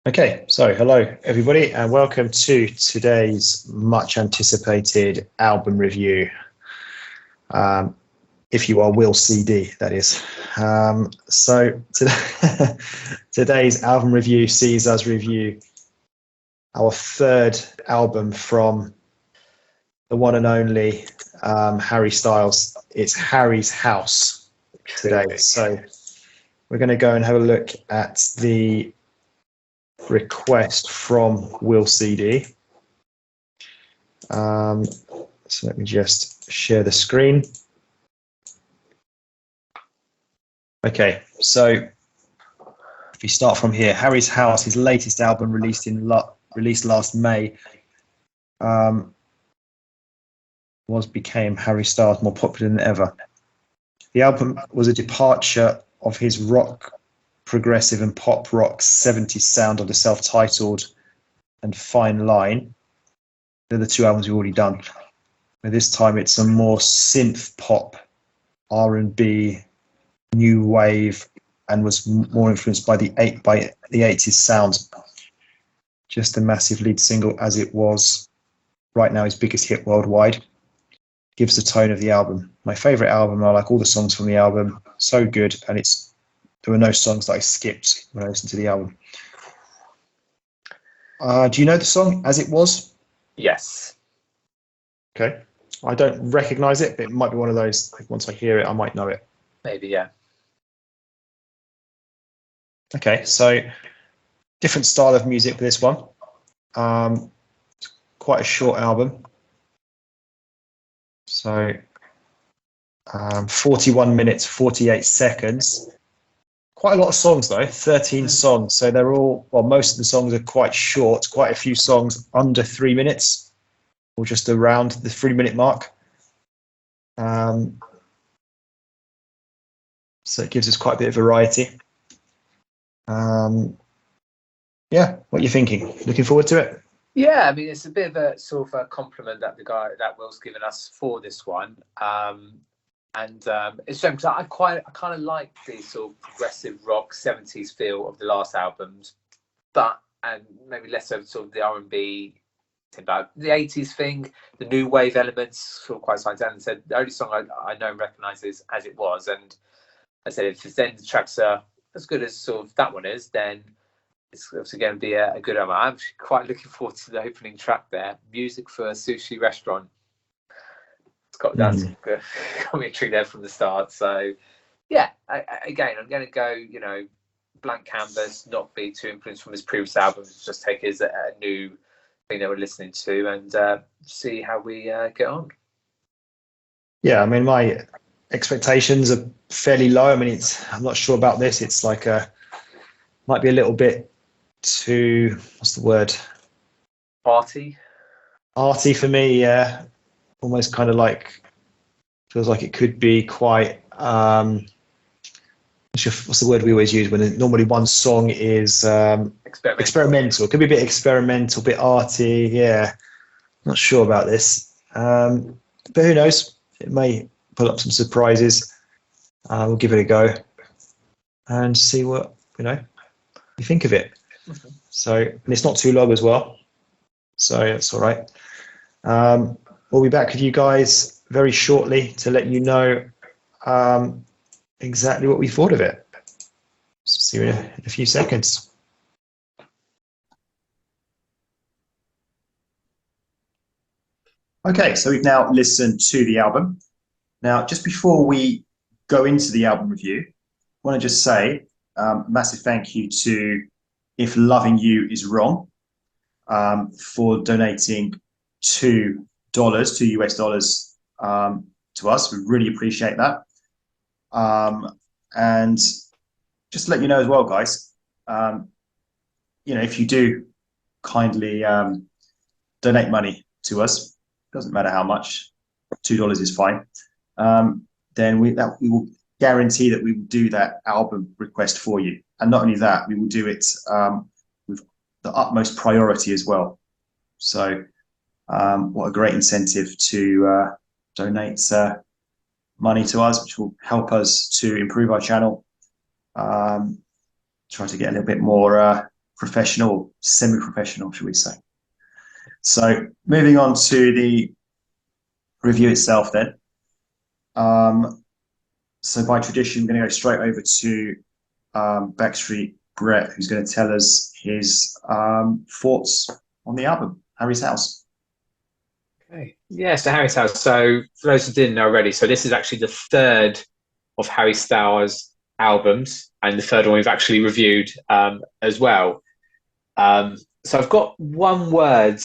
Okay, so hello everybody, and welcome to today's much anticipated album review. If you are Will CD, that is. Today's album review sees us review our third album from the one and only Harry Styles. It's Harry's House today. So we're going to go and have a look at the request from Will CD. So let me just share the screen. Okay, so if we start from here, Harry's House, his latest album released last May, became Harry Styles more popular than ever. The album was a departure of his rock, progressive and pop rock 70s sound of the self-titled and Fine Line. They're the two albums we've already done. But this time it's a more synth pop, R&B, new wave, and was more influenced by the 80s sound. Just a massive lead single as it was right now his biggest hit worldwide. Gives the tone of the album. My favourite album. I like all the songs from the album. So good, and there were no songs that I skipped when I listened to the album. Do you know the song As It Was? Yes. Okay. I don't recognise it, but it might be one of those, like, once I hear it, I might know it. Maybe, yeah. Okay, so different style of music for this one. Quite a short album. So 41 minutes, 48 seconds. Quite a lot of songs though, 13 songs. So they're all, well, most of the songs are quite short, quite a few songs under 3 minutes or just around the 3-minute mark. So it gives us quite a bit of variety. Yeah, what are you thinking? Looking forward to it? Yeah, I mean, it's a bit of a sort of a compliment that Will's given us for this one. And it's shame because I kind of like the sort of progressive rock 70s feel of the last albums, and maybe less so sort of the R&B, about the 80s thing, the new wave elements, sort of quite like Dan said. The only song I know and recognise is As It Was, and I said if then the tracks are as good as sort of that one is, then it's obviously going to be a good album. I'm quite looking forward to the opening track there, Music for a Sushi Restaurant. It's got that commentary there from the start. So, yeah, again, I'm going to go, blank canvas, not be too influenced from his previous albums, just take it as a new thing that we're listening to and see how we get on. Yeah, I mean, my expectations are fairly low. I mean, I'm not sure about this. It's like might be a little bit too, what's the word? Arty for me, yeah. Almost kind of like, feels like it could be quite, what's the word we always use when normally one song is experimental. It could be a bit experimental, a bit arty, yeah. Not sure about this. But who knows? It may pull up some surprises. We'll give it a go and see what, you think of it. Mm-hmm. So, and it's not too long as well. So that's all right. We'll be back with you guys very shortly to let you know exactly what we thought of it. So see you in a few seconds. Okay, so we've now listened to the album. Now, just before we go into the album review, I want to just say a massive thank you to If Loving You Is Wrong for donating $2 US dollars to us. We really appreciate that. And just to let you know as well, guys, if you do kindly donate money to us, doesn't matter how much, $2 is fine, then we will guarantee that we will do that album request for you. And not only that, we will do it with the utmost priority as well. So what a great incentive to donate money to us, which will help us to improve our channel, try to get a little bit more professional, semi-professional, should we say. So moving on to the review itself then. So by tradition, we're going to go straight over to Backstreet Brett, who's going to tell us his thoughts on the album, Harry's House. Okay. Yeah, so Harry Styles. So for those who didn't know already, so this is actually the third of Harry Styles' albums, and the third one we've actually reviewed as well. So I've got one word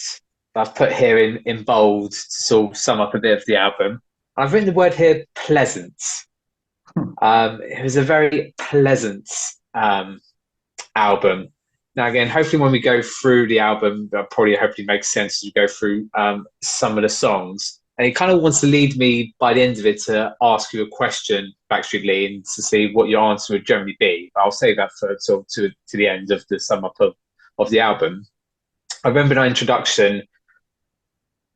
that I've put here in bold to sort of sum up a bit of the album. I've written the word here, pleasant. It was a very pleasant album. Now, again, hopefully when we go through the album, that probably hopefully makes sense as we go through some of the songs. And it kind of wants to lead me by the end of it to ask you a question, Backstreet Lee, and to see what your answer would generally be. But I'll save that for sort of to the end of the sum up of the album. I remember in our introduction,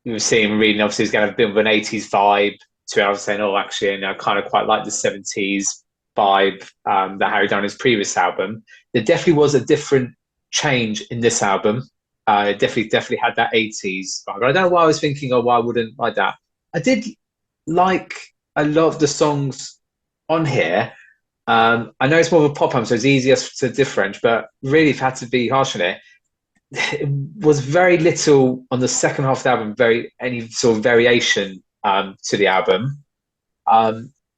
we were seeing, reading, obviously it's going to have a bit of an 80s vibe to it. I was saying, oh, actually, I kind of quite like the 70s vibe that Harry done in his previous album. There definitely was a different change in this album. It definitely had that 80s vibe. I don't know why I was thinking, oh, why I wouldn't like that. I did like a lot of the songs on here. I know it's more of a pop album, so it's easier to differentiate, but really, if I had to be harsh on it was very little on the second half of the album, any sort of variation to the album.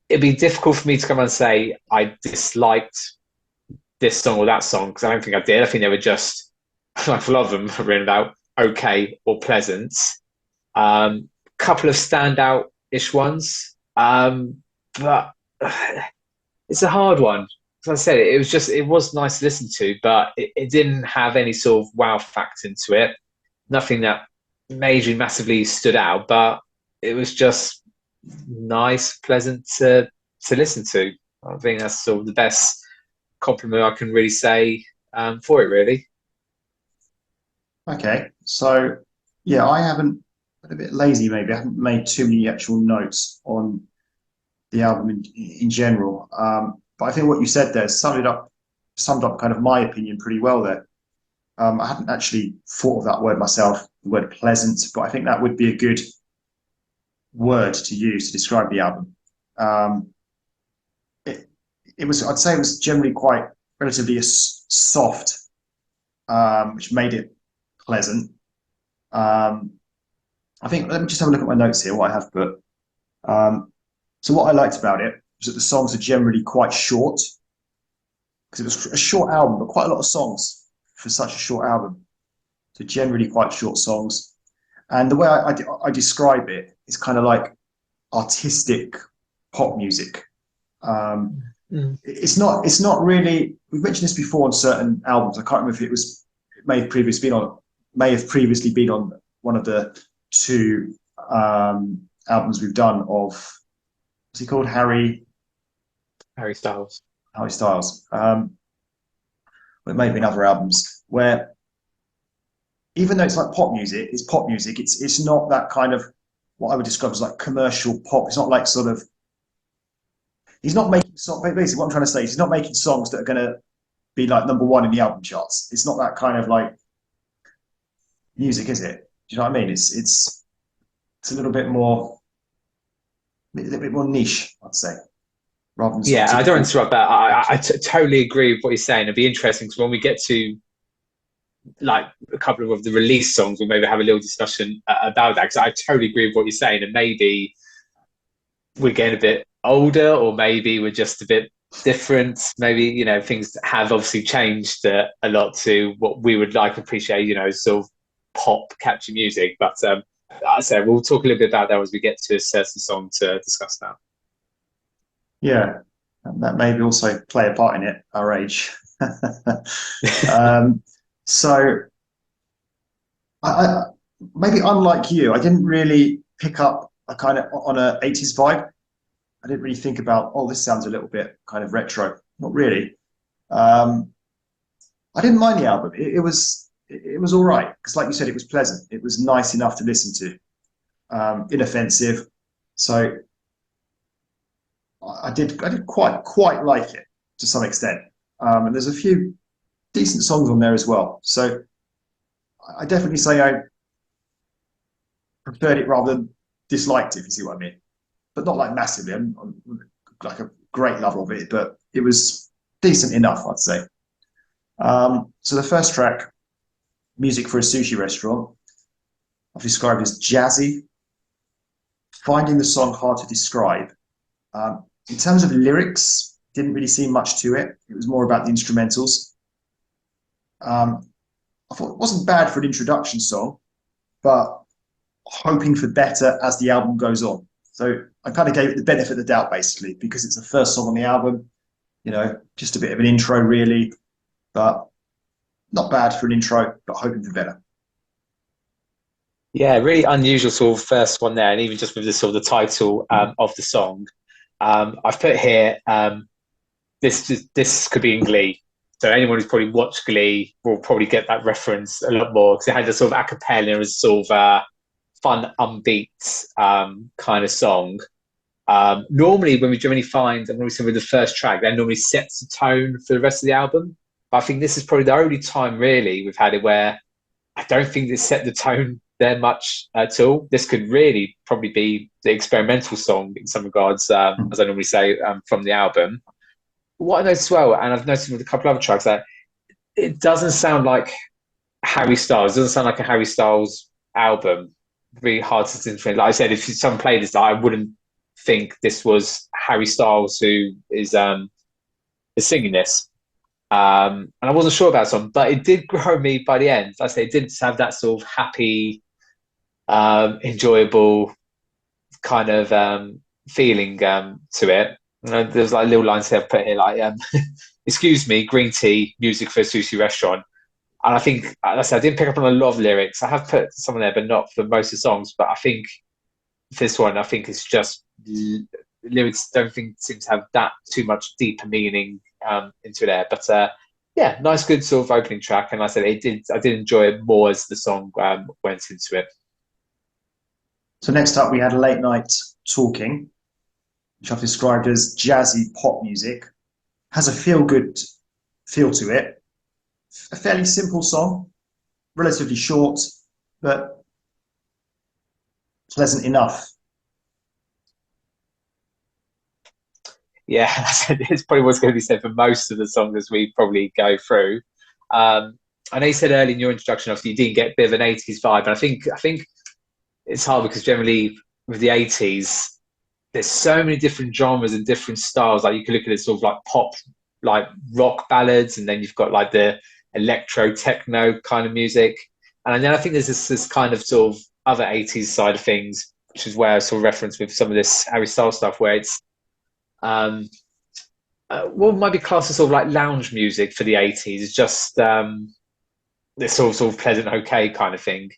It'd be difficult for me to come and say I disliked this song or that song, because I don't think I did. I think they were just, like a lot of them are written about okay or pleasant. Couple of standout-ish ones, but it's a hard one. As I said, it was nice to listen to, but it didn't have any sort of wow factor into it. Nothing that majorly massively stood out, but it was just nice, pleasant to listen to. I think that's sort of the best compliment I can really say for it, really. Okay, so yeah, I haven't been a bit lazy maybe. I haven't made too many actual notes on the album in general. But I think what you said there summed up kind of my opinion pretty well there. I hadn't actually thought of that word myself, the word pleasant, but I think that would be a good word to use to describe the album. I'd say it was generally quite relatively soft, which made it pleasant. I think, let me just have a look at my notes here, what I have put. So what I liked about it was that the songs are generally quite short, because it was a short album, but quite a lot of songs for such a short album. So generally quite short songs. And the way I describe it is kind of like artistic pop music. It's not really, we've mentioned this before on certain albums. I can't remember if it may have previously been on one of the two albums we've done of, what's he called? Harry Styles. Harry Styles. Well, it may have been other albums where, even though it's like pop music, it's pop music. It's not that kind of what I would describe as like commercial pop. It's not like sort of. He's not making songs. Basically, what I'm trying to say is he's not making songs that are going to be like #1 in the album charts. It's not that kind of like music, is it? Do you know what I mean? It's a little bit more niche, I'd say. Rather than Yeah, I don't interrupt that. I totally agree with what you're saying. It'd be interesting because when we get to like a couple of the release songs, we'll maybe have a little discussion about that, because I totally agree with what you're saying. And maybe we're getting a bit older, or maybe we're just a bit different. Maybe, things have obviously changed a lot to what we would like appreciate, sort of pop catchy music. But I said we'll talk a little bit about that as we get to a certain song to discuss now. Yeah, that maybe also play a part in it, our age. So I maybe unlike you, I didn't really pick up a kind of on a 80s vibe. I didn't really think about, oh, this sounds a little bit kind of retro. Not really. I didn't mind the album. It was all right, because like you said, it was pleasant. It was nice enough to listen to, inoffensive. So I did quite like it to some extent. And there's a few decent songs on there as well. So I definitely say I preferred it rather than disliked it, if you see what I mean. But not like massively. I'm like a great lover of it, but it was decent enough, I'd say. So the first track, Music for a Sushi Restaurant, I've described as jazzy, finding the song hard to describe. In terms of lyrics, didn't really see much to it. It was more about the instrumentals. I thought it wasn't bad for an introduction song, but hoping for better as the album goes on. So I kind of gave it the benefit of the doubt, basically, because it's the first song on the album. Just a bit of an intro, really, but not bad for an intro, but hoping for better. Yeah, really unusual sort of first one there, and even just with the sort of the title of the song, I've put here this could be in Glee. So anyone who's probably watched Glee will probably get that reference a lot more because it had a sort of a cappella as sort of fun, upbeat kind of song. Normally, when we generally find, and when we see with the first track, that normally sets the tone for the rest of the album. But I think this is probably the only time really we've had it where I don't think it set the tone there much at all. This could really probably be the experimental song in some regards, as I normally say, from the album. What I noticed as well, and I've noticed with a couple of other tracks, that it doesn't sound like Harry Styles. It doesn't sound like a Harry Styles album. Really hard to differentiate. Like I said, if someone played this, I wouldn't think this was Harry Styles who is singing this. And I wasn't sure about some, but it did grow me by the end. Like I say, it did have that sort of happy, enjoyable kind of feeling to it. There's like little lines here I've put here, like, excuse me, green tea, music for a sushi restaurant. And I think, like I said, I didn't pick up on a lot of lyrics. I have put some there, but not for most of the songs. But I think this one, I think it's just lyrics don't think seem to have that too much deeper meaning into there. But yeah, nice, good sort of opening track. And like I said, I did enjoy it more as the song went into it. So next up, we had Late Night Talking, which I've described as jazzy pop music. Has a feel-good feel to it. A fairly simple song, relatively short, but pleasant enough. Yeah, it's probably what's going to be said for most of the songs as we probably go through. I know you said earlier in your introduction, obviously you didn't get a bit of an 80s vibe, and I think it's hard because generally with the 80s, there's so many different genres and different styles. Like you can look at it sort of like pop, like rock ballads, and then you've got like the electro techno kind of music. And then I think there's this kind of sort of other 80s side of things, which is where I sort of reference with some of this Harry Styles stuff, where it's what might be classed as sort of like lounge music for the 80s. It's just this sort of pleasant, okay kind of thing.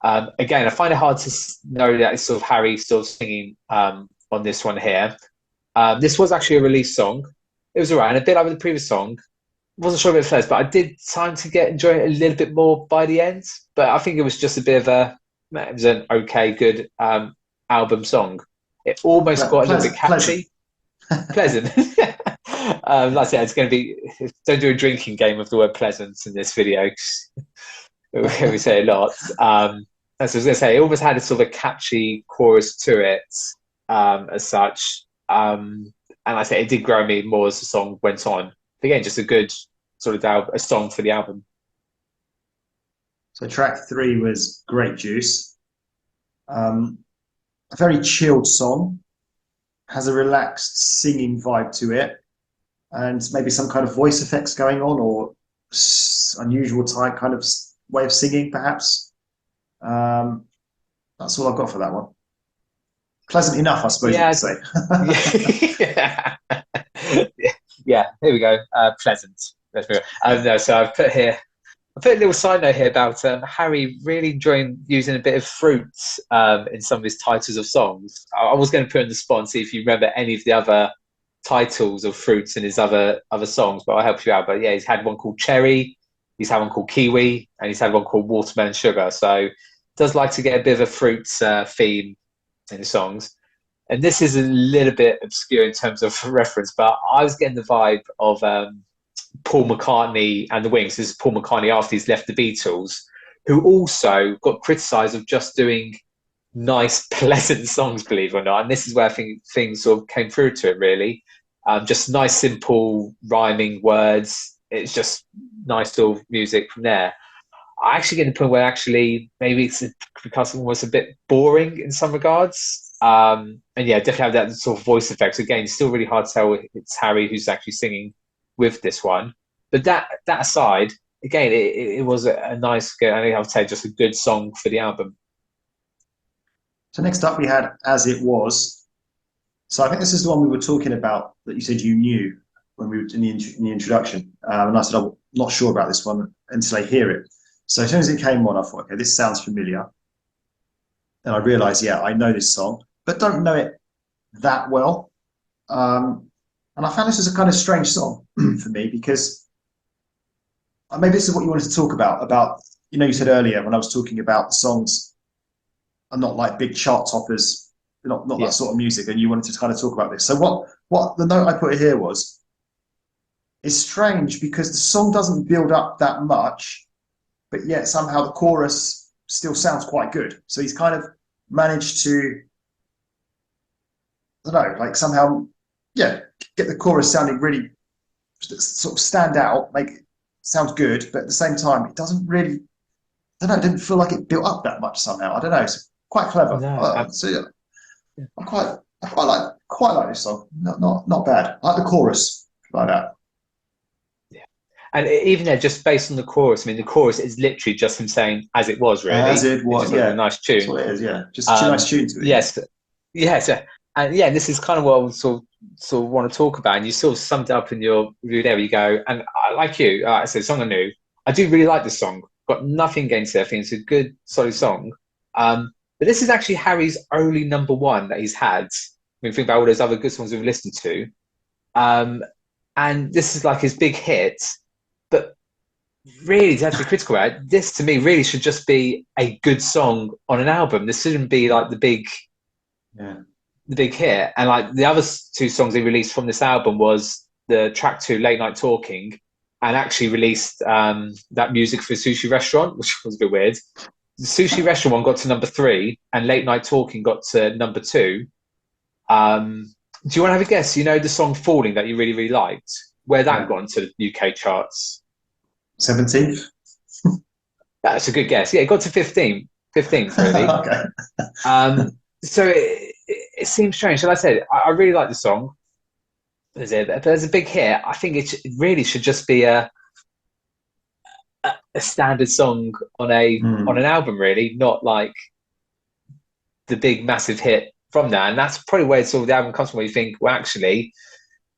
Again, I find it hard to know that it's sort of Harry still singing on this one here. This was actually a release song. It was alright, and a bit like with the previous song. Wasn't sure of it at first, but I did time to enjoy it a little bit more by the end. But I think it was just a bit of it was an okay, good album song. It almost got a little bit catchy. Pleasant. Like I said, it's going to be, don't do a drinking game of the word pleasant in this video. We say a lot. As I was going to say, it almost had a sort of a catchy chorus to it as such. And like I say, it did grow me more as the song went on. But again, just a good sort of a song for the album. So track 3 was Grape Juice. A very chilled song. Has a relaxed singing vibe to it. And maybe some kind of voice effects going on, or unusual type kind of way of singing, perhaps. That's all I've got for that one. Pleasant enough, I suppose you could say. Yeah, here we go. Pleasant. No, so I've put a little side note here about Harry really enjoying using a bit of fruit in some of his titles of songs. I was going to put in the spot and see if you remember any of the other titles of fruits in his other songs, but I'll help you out. But yeah, he's had one called Cherry, he's had one called Kiwi, and he's had one called Watermelon Sugar. So does like to get a bit of a fruit theme in his songs. And this is a little bit obscure in terms of reference, but I was getting the vibe of Paul McCartney and the Wings. This is Paul McCartney after he's left the Beatles, who also got criticised of just doing nice, pleasant songs, believe it or not. And this is where I think things sort of came through to it, really. Just nice, simple, rhyming words. It's just nice little music from there. I actually get to the point where actually maybe it's because it was a bit boring in some regards. And yeah, definitely have that sort of voice effects. Again, it's still really hard to tell it's Harry who's actually singing with this one. But that aside, again, it was a nice, I think I would say just a good song for the album. So next up we had As It Was. So I think this is the one we were talking about that you said you knew when we were in the introduction. And I said, I'm not sure about this one until I hear it. So as soon as it came on, I thought, okay, this sounds familiar. And I realised, yeah, I know this song, but don't know it that well. And I found this was a kind of strange song for me because maybe this is what you wanted to talk about, you said earlier when I was talking about the songs are not like big chart toppers, not that sort of music, and you wanted to kind of talk about this. So what the note I put here was, it's strange because the song doesn't build up that much, but yet somehow the chorus still sounds quite good. So he's kind of managed to, I don't know, like somehow, get the chorus sounding really sort of stand out, make it sound good, but at the same time, it doesn't really, I don't know, it didn't feel like it built up that much somehow. I don't know. It's quite clever. No, So yeah, I quite like this song. Not bad. I like the chorus like that. And even there, just based on the chorus, I mean, the chorus is literally just him saying "as it was," really. As it was, yeah. A nice tune. That's what it is, yeah. Just a nice tune to it. Yes, and yeah, this is kind of what I sort of want to talk about. And you sort of summed it up in your review there. Where you go, and like you, I said, song I knew. I do really like this song. Got nothing against it. I think it's a good, solid song. But this is actually Harry's only number one that he's had. I mean, think about all those other good songs we've listened to. And this is like his big hit. But really, to have to be critical about it, this to me really should just be a good song on an album. This shouldn't be like the big hit. And like the other two songs he released from this album was the track 2, Late Night Talking, and actually released that music for Sushi Restaurant, which was a bit weird. The Sushi Restaurant one got to number 3, and Late Night Talking got to number 2. Do you want to have a guess? You know the song Falling that you really, really liked? Where that got into the UK charts? 17th. That's a good guess. Yeah, it got to 15th, really. Okay. So it seems strange. So like I said, I really like the song. There's a big hit. I think it really should just be a standard song on an album, really, not like the big massive hit from that. And that's probably where sort of the album comes from, where you think, well, actually,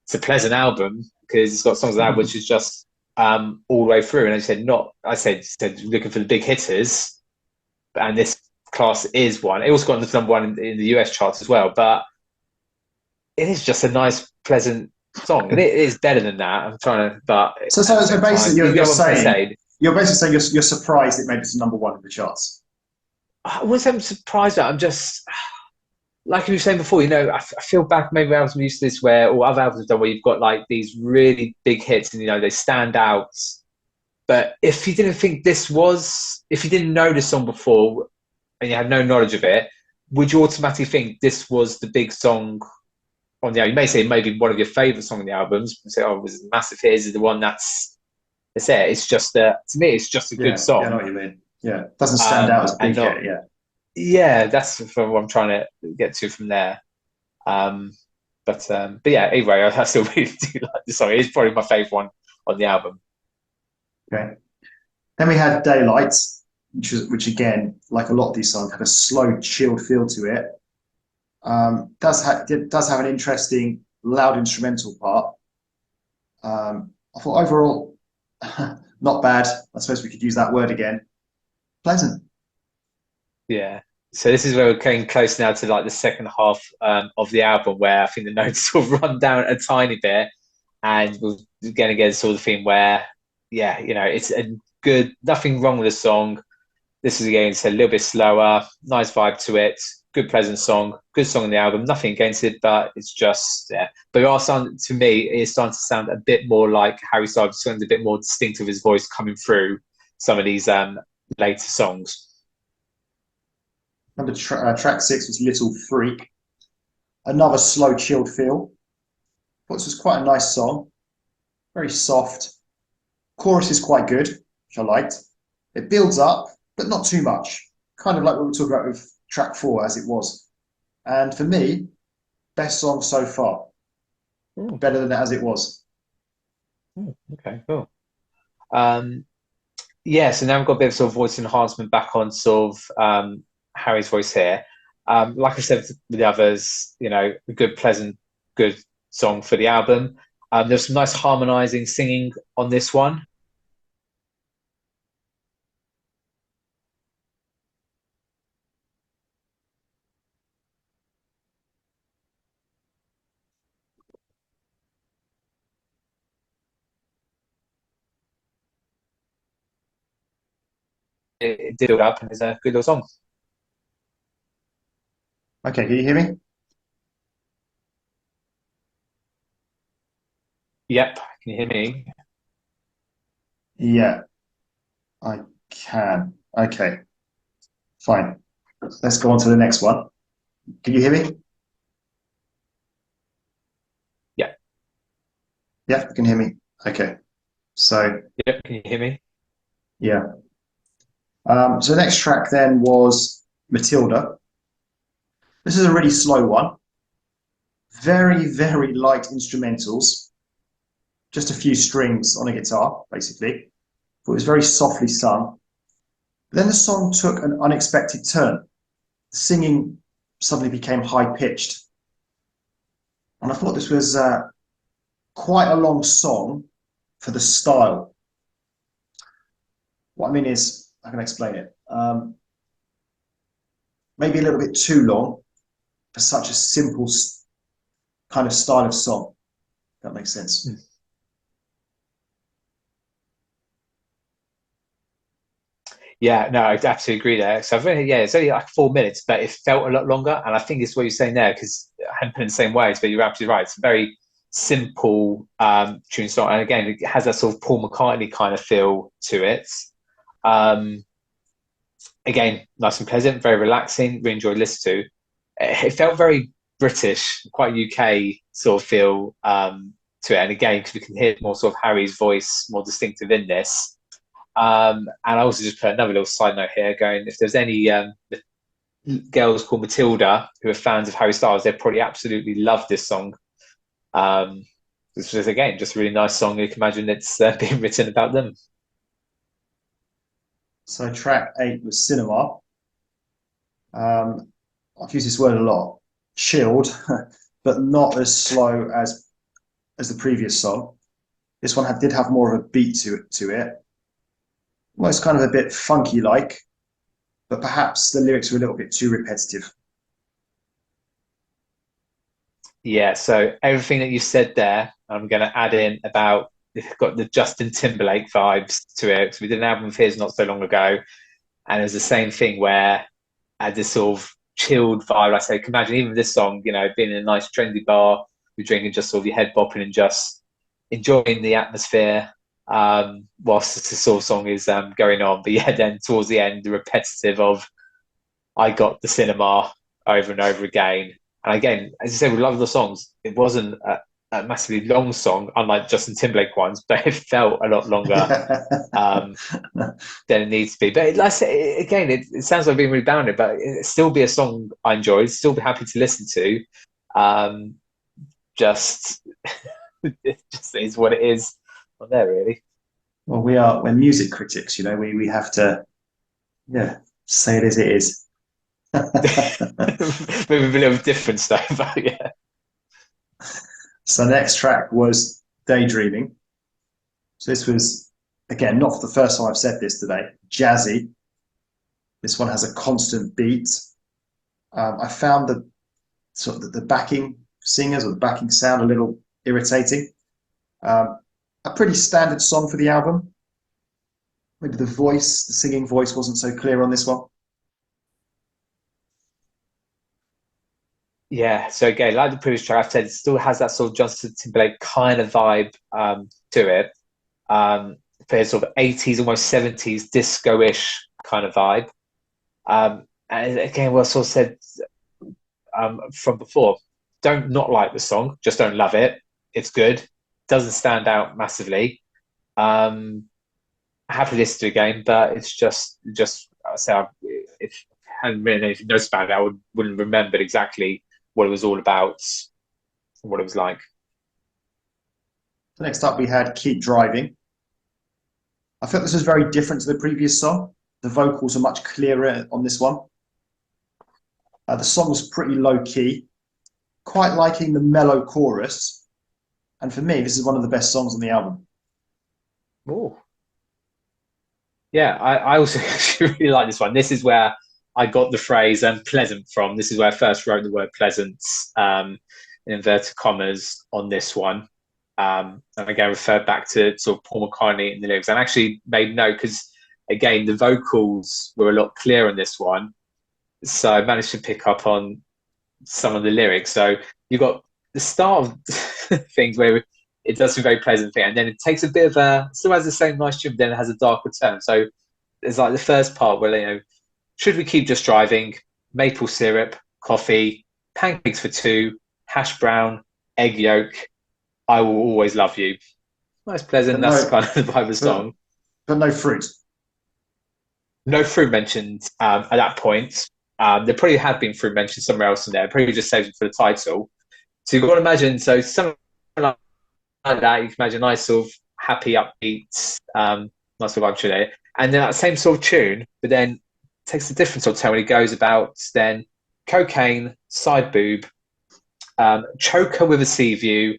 it's a pleasant album because it's got songs like that which is just all the way through. And I said looking for the big hitters, and this class is one. It also got into number 1 in the US charts as well, but it is just a nice, pleasant song, and it is better than that. I'm trying to, but so basically, you're saying you're surprised it made it to number 1 in the charts. I wasn't surprised that. I'm just, like you were saying before, I feel back maybe albums I'm used to this or other albums I've done where you've got like these really big hits and they stand out. But if you didn't if you didn't know this song before and you had no knowledge of it, would you automatically think this was the big song on the album? You may say maybe one of your favourite songs on the albums. You say, oh, it was a massive hit. Is the one that's it. It's just to me, it's just a good song. Yeah, I know what you mean. Yeah, it doesn't stand out as a big hit. Yeah. Yeah, that's what I'm trying to get to from there. But yeah, anyway, I still really do like the song. It's probably my favourite one on the album. Okay. Then we had Daylight, which again, like a lot of these songs, had a slow, chilled feel to it. Does have an interesting, loud instrumental part. I thought overall, not bad. I suppose we could use that word again. Pleasant. Yeah. So this is where we're getting close now to like the second half of the album, where I think the notes sort of run down a tiny bit, and we're going to get sort of the theme where, it's a good, nothing wrong with the song. This is again, it's a little bit slower, nice vibe to it. good, pleasant song, good song on the album. Nothing against it, but it's just yeah. But it are sound to me, it's starting to sound a bit more like Harry Styles. Sounds a bit more distinct of his voice coming through some of these later songs. Number track 6 was Little Freak. Another slow, chilled feel. Thought this was quite a nice song. Very soft. Chorus is quite good, which I liked. It builds up, but not too much. Kind of like what we were talking about with track 4 as it was. And for me, best song so far. Ooh. Better than as it was. Ooh, okay, cool. Yeah, so now we've got a bit of sort of voice enhancement back on sort of Harry's voice here. Like I said with the others, you know, a good, pleasant, good song for the album. There's some nice harmonizing singing on this one. It did build up and it's a good little song. Okay, can you hear me? Yep, can you hear me? Yeah, I can. Okay, fine. Let's go on to the next one. Can you hear me? Yeah. Yeah, you can hear me. Okay. So, Yep, can you hear me? yeah. So the next track then was Matilda. This is a really slow one. Very, very light instrumentals. Just a few strings on a guitar, basically. But it was very softly sung. But then the song took an unexpected turn. The singing suddenly became high-pitched. And I thought this was quite a long song for the style. What I mean is, I can explain it. Maybe a little bit too long for such a simple kind of style of song. If that makes sense. Yeah, no, I absolutely agree there. So I've only, yeah, it's only like 4 minutes, but it felt a lot longer. And I think it's what you're saying there, because I hadn't put it in the same ways, but you're absolutely right. It's a very simple tune song. And again, it has that sort of Paul McCartney kind of feel to it. Um, Again, nice and pleasant, very relaxing, really enjoyed listening to. It felt very British, quite UK sort of feel to it. And again, because we can hear more sort of Harry's voice more distinctive in this. And I also just put another little side note here going, if there's any girls called Matilda who are fans of Harry Styles, they'd probably absolutely love this song. This was, again, just a really nice song. You can imagine it's being written about them. So track 8 was Cinema. I've used this word a lot. Chilled, but not as slow as the previous song. This one did have more of a beat to it. Well, it's kind of a bit funky like, but perhaps the lyrics were a little bit too repetitive. Yeah, so everything that you said there, I'm going to add in about it's got the Justin Timberlake vibes to it. Because we did an album of his not so long ago, and it was the same thing where I had this sort of chilled vibe. I say, can imagine even this song, you know, being in a nice trendy bar, you're drinking, just sort of your head bopping and just enjoying the atmosphere whilst the sort of song is going on. But yeah, then towards the end, the repetitive of I got the cinema over and over again. And again, as you said, we love the songs. It wasn't a massively long song, unlike Justin Timberlake ones, but it felt a lot longer than it needs to be. But like I say, again, it sounds like being rebounded, but it still be a song I enjoyed, still be happy to listen to. Just it just is what it is on there, really. Well, we're music critics, you know. We have to, yeah, say it as it is. Maybe a little different stuff, but yeah. So next track was Daydreaming. So this was, again, not for the first time I've said this today, jazzy. This one has a constant beat. I found the sort of the backing singers or the backing sound a little irritating. A pretty standard song for the album. Maybe the singing voice wasn't so clear on this one. Yeah, so again, like the previous track, I've said it still has that sort of Justin Timberlake kind of vibe to it. For his sort of 80s, almost 70s disco-ish kind of vibe. And again, what I sort of said from before, don't not like the song, just don't love it. It's good, doesn't stand out massively. Happy to listen to it again, but it's just I say if I hadn't written anything notes about it, I wouldn't remember exactly what it was all about, what it was like. So next up, we had Keep Driving. I felt this was very different to the previous song. The vocals are much clearer on this one. The song was pretty low key, quite liking the mellow chorus. And for me, this is one of the best songs on the album. Oh, yeah, I also actually really like this one. This is where I got the phrase "pleasant" from. This is where I first wrote the word "pleasant" in inverted commas on this one. And again, referred back to sort of Paul McCartney in the lyrics, and actually made note because again the vocals were a lot clearer in this one, so I managed to pick up on some of the lyrics. So you've got the start of things where it does some very pleasant thing, and then it takes a bit of a still has the same nice tune, but then it has a darker turn. So there's like the first part where should we keep just driving? Maple syrup, coffee, pancakes for two, hash brown, egg yolk. I will always love you. Nice, pleasant. That's kind of the vibe of the song. But no fruit. No fruit mentioned at that point. There probably had been fruit mentioned somewhere else in there. Probably just saved it for the title. So you've got to imagine. So something like that, you can imagine a nice sort of happy, upbeat, nice sort of vibe there. And then that same sort of tune, but then takes a different sort of tone when it goes about then cocaine, side boob, choker with a sea view,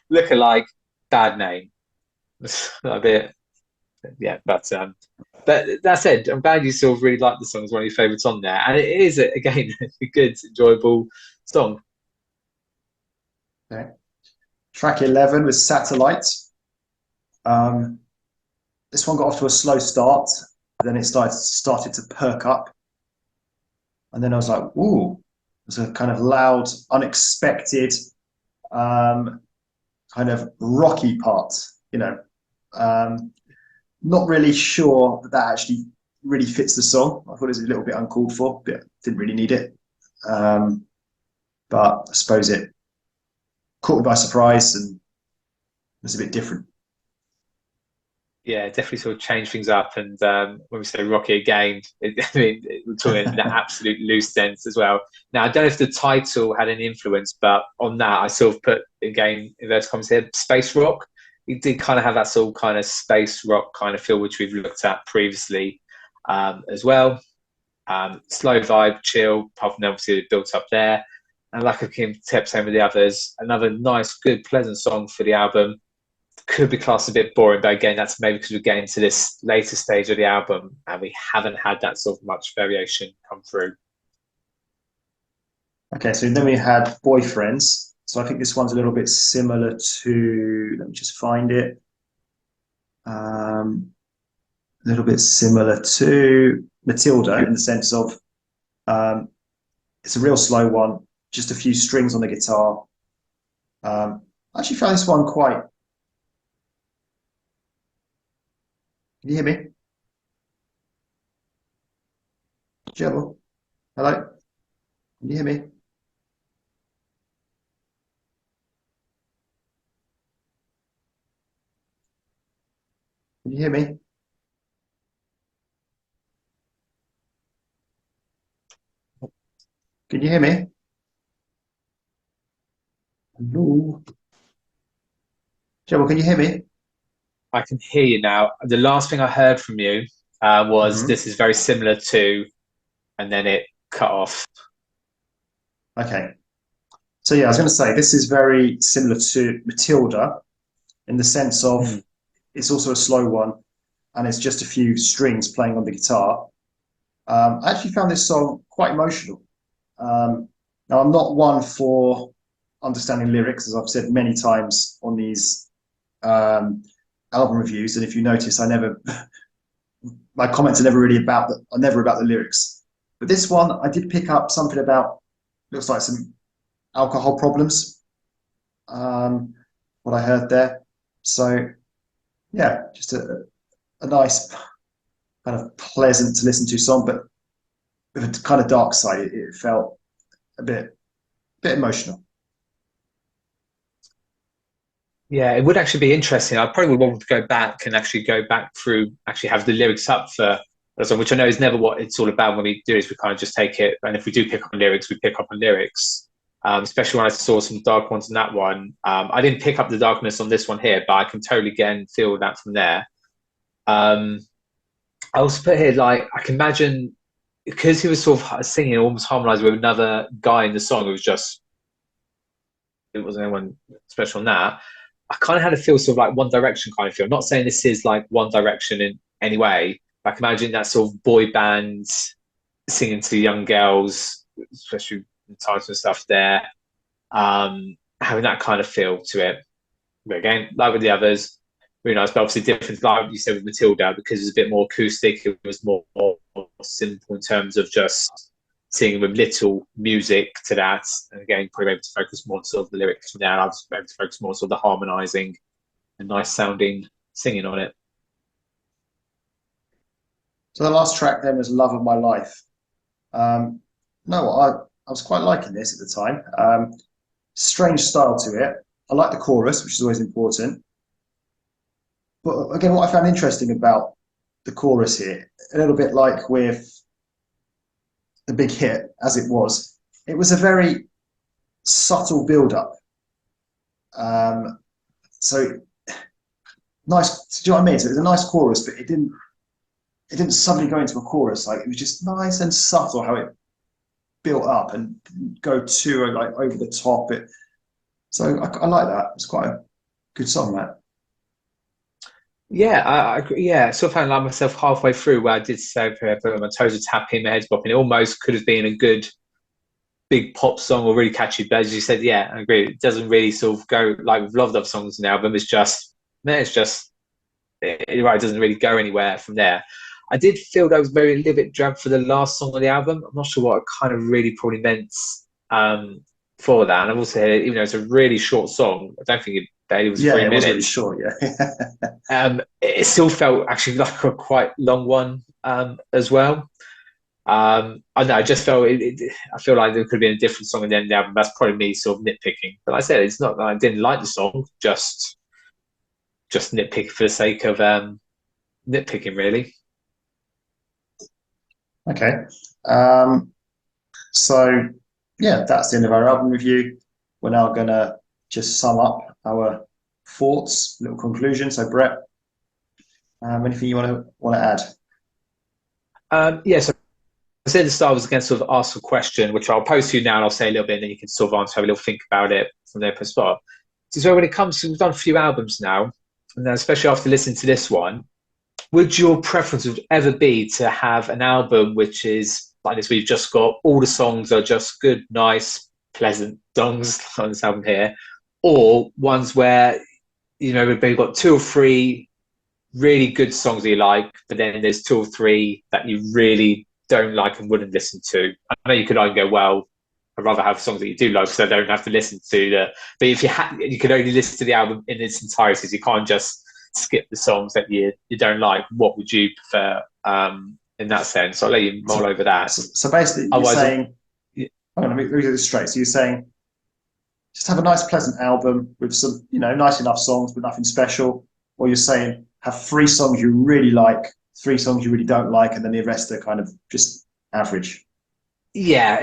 look alike, bad name. A bit, yeah, but that's it. I'm glad you sort of really like the song. It's one of your favourites on there, and it is again a good, enjoyable song. Okay. Track 11 was Satellite. This one got off to a slow start, then it started to perk up, and then I was like, "Ooh!" It was a kind of loud, unexpected, kind of rocky part. Not really sure that actually really fits the song. I thought it was a little bit uncalled for, but didn't really need it. But I suppose it caught me by surprise and was a bit different. Yeah, definitely sort of change things up. And when we say Rocky again, we're talking in the absolute loose sense as well. Now, I don't know if the title had any influence, but on that, I sort of put, again, inverted commas here, space rock. It did kind of have that sort of kind of space rock kind of feel, which we've looked at previously as well. Slow vibe, chill, apart from obviously it built up there. And like I kept saying with the others, another nice, good, pleasant song for the album. Could be classed a bit boring, but again, that's maybe because we're getting to this later stage of the album and we haven't had that sort of much variation come through. Okay, so then we had Boyfriends. So I think this one's a little bit similar to, let me just find it. A little bit similar to Matilda in the sense of it's a real slow one, just a few strings on the guitar. I actually found this one quite. Can you hear me? Jello? Hello? Can you hear me? Can you hear me? Can you hear me? Hello? Jello, can you hear me? I can hear you now. The last thing I heard from you was this is very similar to, and then it cut off. Okay. So yeah, I was going to say this is very similar to Matilda in the sense of it's also a slow one and it's just a few strings playing on the guitar. I actually found this song quite emotional. Now, I'm not one for understanding lyrics, as I've said many times on these album reviews. And if you notice, my comments are never really about the lyrics. But this one, I did pick up something about, looks like some alcohol problems, what I heard there. So, yeah, just a nice, kind of pleasant to listen to song, but with a kind of dark side. It felt a bit emotional. Yeah, it would actually be interesting. I probably would want to go back and actually go back through, actually have the lyrics up for that song, which I know is never what it's all about when we do is we kind of just take it. And if we do pick up on lyrics, we pick up on lyrics. Especially when I saw some dark ones in that one. I didn't pick up the darkness on this one here, but I can totally again feel that from there. I also put here, like, I can imagine because he was sort of singing, almost harmonized with another guy in the song. It wasn't anyone special on that. I kind of had a feel sort of like One Direction kind of feel. I'm not saying this is like One Direction in any way, but I can imagine that sort of boy band singing to young girls, especially the title and stuff there, having that kind of feel to it. But again, like with the others, really nice, but obviously different, like you said with Matilda, because it was a bit more acoustic, it was more simple in terms of just singing with little music to that. And again, probably able to focus more on sort of the lyrics from there. I was able to focus more on sort of the harmonizing and nice sounding singing on it. So the last track then was Love of My Life. No, I was quite liking this at the time. Strange style to it. I like the chorus, which is always important. But again, what I found interesting about the chorus here, a little bit like with the big hit as it was a very subtle build-up. So nice. Do you know what I mean? So it was a nice chorus, but it didn't suddenly go into a chorus. Like it was just nice and subtle how it built up and didn't go too like over the top. So I like that. It's quite a good song, that. Yeah, yeah, sort of found like myself halfway through where I did say my toes are tapping, my head's bopping. It almost could have been a good big pop song or really catchy. But as you said, yeah, I agree. It doesn't really sort of go like with a lot of other songs in the album. It's just, man, it's just, right, it doesn't really go anywhere from there. I did feel that was maybe a little bit drab for the last song of the album. I'm not sure what it kind of really probably meant for that. And I've also heard, even though it's a really short song, I don't think it was Yeah, 3 minutes. It was really short, yeah. It still felt actually like a quite long one as well. I don't know. I just felt I feel like there could have been a different song at the end of the album. That's probably me sort of nitpicking. But like I said, it's not that I didn't like the song, just nitpick for the sake of nitpicking, really. Okay. So yeah, that's the end of our album review. We're now gonna just sum up our thoughts, little conclusion. So Brett, anything you want to add? Yeah, so I said at the start I was going to sort of ask a question, which I'll pose to you now, and I'll say a little bit, and then you can sort of answer, have a little think about it from there per spot. So when it comes to, we've done a few albums now, and especially after listening to this one, would your preference would ever be to have an album which is like this, we've just got all the songs are just good, nice, pleasant songs on this album here, or ones where, you know, we've got two or three really good songs that you like, but then there's two or three that you really don't like and wouldn't listen to? I know you could either go, well, I'd rather have songs that you do like because I don't have to listen to the. But if you could only listen to the album in its entirety, so you can't just skip the songs that you don't like. What would you prefer in that sense? I'll let you mull over that. So basically, you're saying, let me get this straight. So you're saying, just have a nice, pleasant album with some, nice enough songs, but nothing special. Or you're saying, have three songs you really like, three songs you really don't like, and then the rest are kind of just average. Yeah,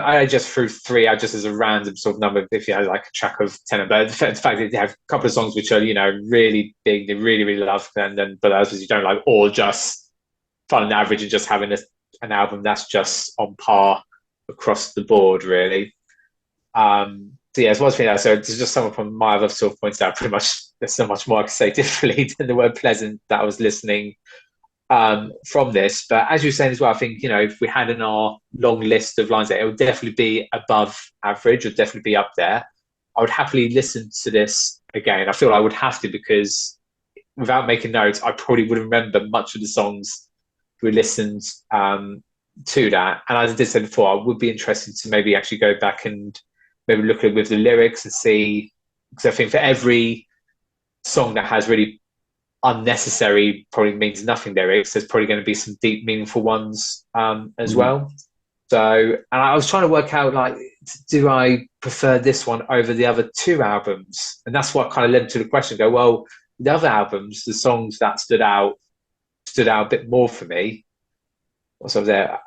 I just threw three out just as a random sort of number. If you had like a track of 10, but the fact that you have a couple of songs which are really big, they really really love, and then but others you don't like, or just fun and average, and just having an album that's just on par across the board, really. So yeah, as well as that, so it's just someone from my other sort of points out. Pretty much, there's so much more I could say differently than the word pleasant that I was listening from this. But as you were saying as well, I think, if we had in our long list of lines, it would definitely be above average, or definitely be up there. I would happily listen to this again. I feel I would have to, because without making notes, I probably wouldn't remember much of the songs we listened to that. And as I did say before, I would be interested to maybe actually go back and maybe look at with the lyrics and see, because I think for every song that has really unnecessary, probably means nothing lyrics, there's probably going to be some deep, meaningful ones as well. So, and I was trying to work out, like, do I prefer this one over the other two albums? And that's what kind of led to the question. Go, well, the other albums, the songs that stood out a bit more for me. So there.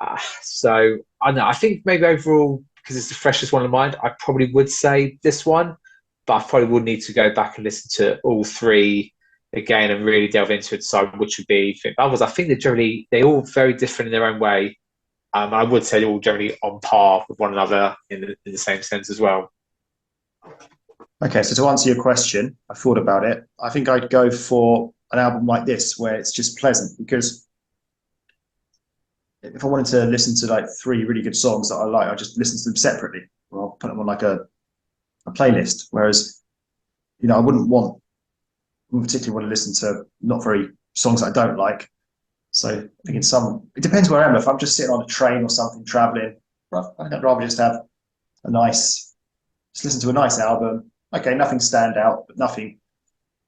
So I don't know. I think maybe overall, because it's the freshest one in mind, I probably would say this one, but I probably would need to go back and listen to all three again and really delve into it, decide which would be. Others, I think they're all very different in their own way. I would say they're all generally on par with one another in the same sense as well. Okay, so to answer your question, I thought about it. I think I'd go for an album like this where it's just pleasant, because if I wanted to listen to like three really good songs that I like, I just listen to them separately, or I'll put them on like a playlist. Whereas, I wouldn't particularly want to listen to not very songs that I don't like. So I think it depends where I am. If I'm just sitting on a train or something traveling, I'd rather just have just listen to a nice album. Okay, nothing stand out, but nothing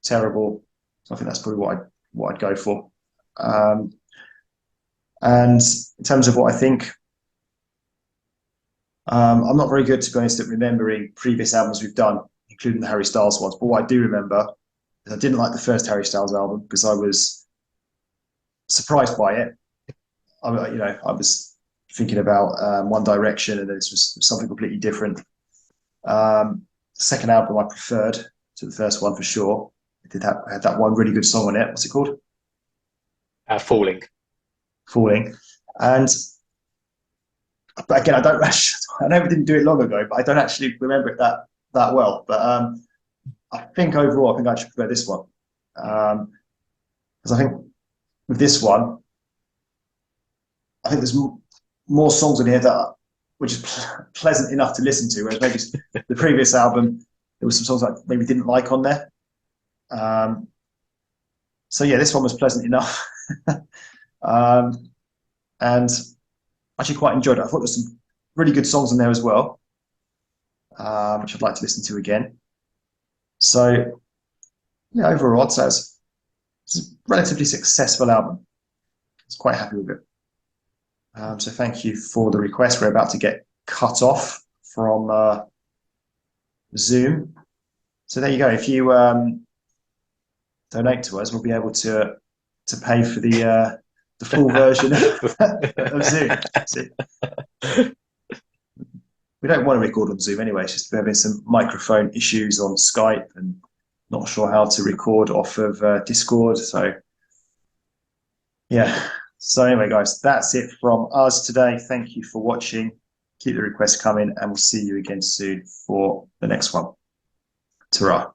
terrible. So I think that's probably what I'd go for. And in terms of what I think, I'm not very good, to be honest, at remembering previous albums we've done, including the Harry Styles ones. But what I do remember is I didn't like the first Harry Styles album because I was surprised by it. I was thinking about One Direction, and this was something completely different. Second album I preferred to the first one for sure. It had that one really good song on it. What's it called? Falling. And but again, I know we didn't do it long ago, but I don't actually remember it that well. But I think overall, I think I should prefer this one, because I think with this one, I think there's more songs in here which is pleasant enough to listen to, whereas maybe the previous album, there were some songs I maybe didn't like on there. So yeah, this one was pleasant enough. And actually quite enjoyed it. I thought there's some really good songs in there as well, which I'd like to listen to again. So yeah, overall, I'd say it's a relatively successful album. I was quite happy with it. So thank you for the request. We're about to get cut off from Zoom. So there you go. If you donate to us, we'll be able to pay for the full version of Zoom. We don't want to record on Zoom anyway. It's just we're having some microphone issues on Skype and not sure how to record off of Discord. So yeah. So anyway, guys, that's it from us today. Thank you for watching. Keep the requests coming, and we'll see you again soon for the next one. Ta-ra.